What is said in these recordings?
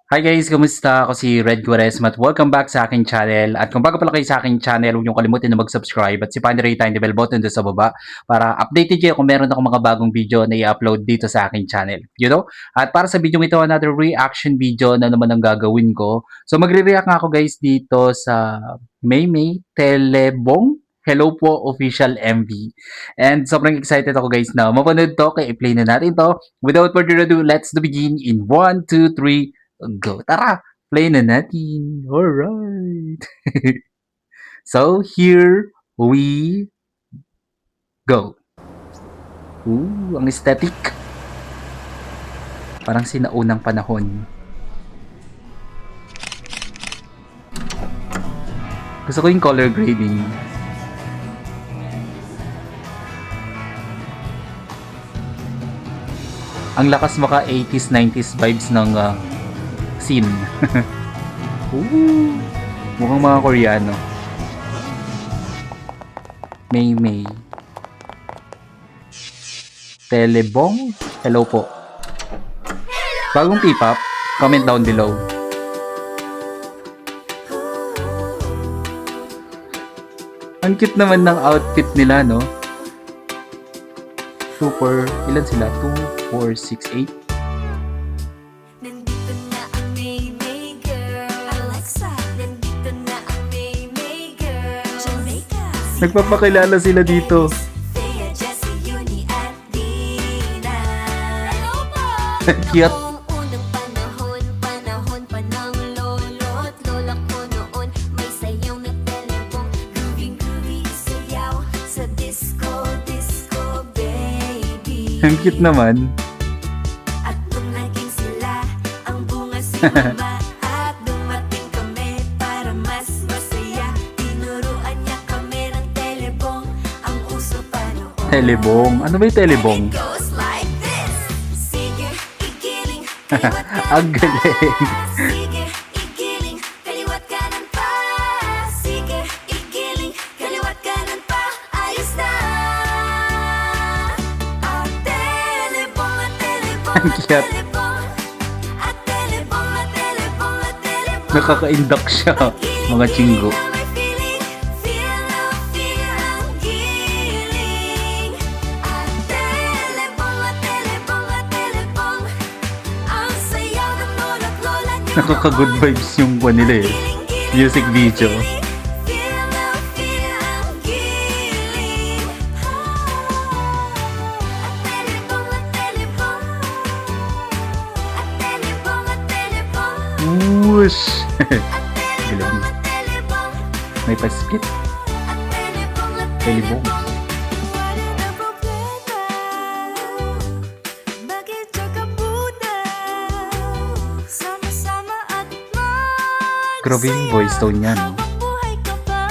Hi guys, kamusta? Ako si Red Quaresma at welcome back sa aking channel. At kung bago pala kayo sa aking channel, huwag niyong kalimutan na mag-subscribe at sipahin na rin tayo bell button doon sa baba para updated kayo kung meron akong mga bagong video na i-upload dito sa aking channel. At para sa video ito, another reaction video na naman ang gagawin ko. So magre-react nga ako guys dito sa Maymay Telebong Hello po Official MV. And sobrang excited ako guys na mapanood to, kaya i-play na natin to. Without further ado, let's begin in 1, 2, 3, go. Tara, play na natin. Alright. So, here we go. Ooh, ang aesthetic. Parang sinaunang panahon. Gusto ko yung color grading. Ang lakas maka 80s, 90s vibes ng scene. Ooh, mukhang mga Koreano. Maymay. Telebong? Hello po. Bagong P-pop? Comment down below. Ang cute naman ng outfit nila, no? 2, 4, ilan sila? 2, 4, 6, 8? Nandito na ang Maymay girl. Alexa, nandito na ang Maymay girl. Jamaica, Nagpapakilala sila dito. Thea, Jessie, Uni at Dina. Hello po! Cute. Noong unang panahon, panahon pa ng lolo at lola ko noon, may sayong na telebong, groovy sayaw sa disco, disco baby. Ang cute naman. At nung naging sila ang bunga si mama at dumating kami para mas masaya, tinuruan niya kami ng telebong, ang uso pa noon. Telebong. Ano ba yung telebong? It goes like this. Sige, igiling, kaliwat kanan Ang galing. pa. Sige, igiling, kaliwat kanan pa. Sige, igiling, kaliwat kanan pa. Ayos na. At telebong, at telebong, Ang at cute. telebong. At telebong, at telebong, at telebong. Nakaka-induct siya. Mga chinggo. Na may feeling, feel na feel ang giling. At telebong, at telebong, at telebong. Ang sayaw ng lolo't lola niyo Nakaka-good vibes yung buwan nila eh. Music video. Feel na feel ang giling. At telebong, at telebong. At telebong, at telebong. Whoosh! At telebong, at telebong. May pa-split. At telebong, at Telebong. Wala na problema. Bakit tsaka muna? Sama-sama at magsaya. Grabe yung voice tone niya, no? Habang buhay ka pa.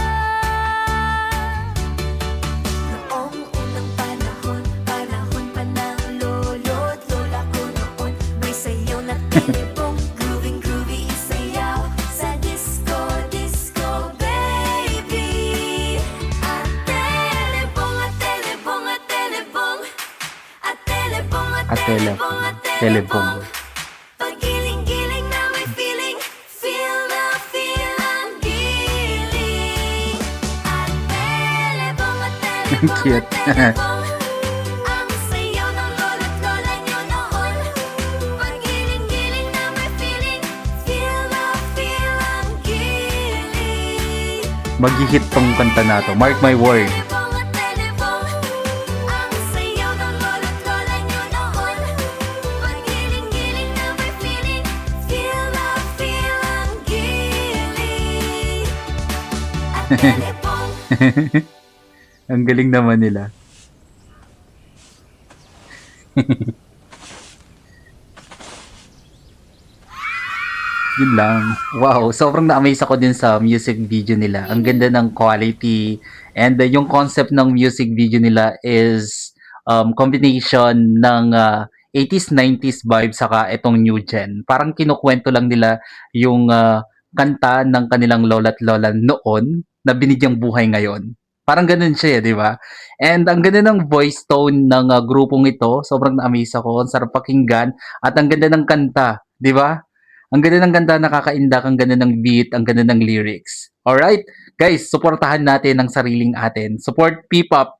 Noong unang panahon, panahon pa ng lolo't lola ko noon, may sayaw na telebong, groovy isayaw sa disco, disco baby. At telebong, at telebong, at telebong. At telebong, at At telebong, at telebong. telebong. Paggiling-giling na may feeling, feel na feel ang giling. At telebong, at telebong, Cute. at telebong. Ang sayaw ng lolo't lola niyo noon. Paggiling-giling na may feeling, feel na feel ang giling. Mag-hit tong kanta na to. Mark my word. Telebong, at telebong. Ang sayaw ng lolo't lola niyo noon. Paggiling-giling na may feeling, feel na feel ang giling. At telebong. Ang galing naman nila. Yun lang. Wow, sobrang na-amaze ako din sa music video nila. Ang ganda ng quality. And yung concept ng music video nila is combination ng 80s, 90s vibe saka itong new gen. Parang kinukwento lang nila yung kanta ng kanilang lola't lola noon na binigyang buhay ngayon. Parang ganun siya, di ba? And ang ganda ng voice tone ng grupong ito. Sobrang na-amaze ako. Ang sarap pakinggan. At ang ganda ng kanta, di ba? Ang ganda ng ganda, nakakaindak, ang ganda ng beat, ang ganda ng lyrics. Alright? Guys, suportahan natin ang sariling atin. Support P-pop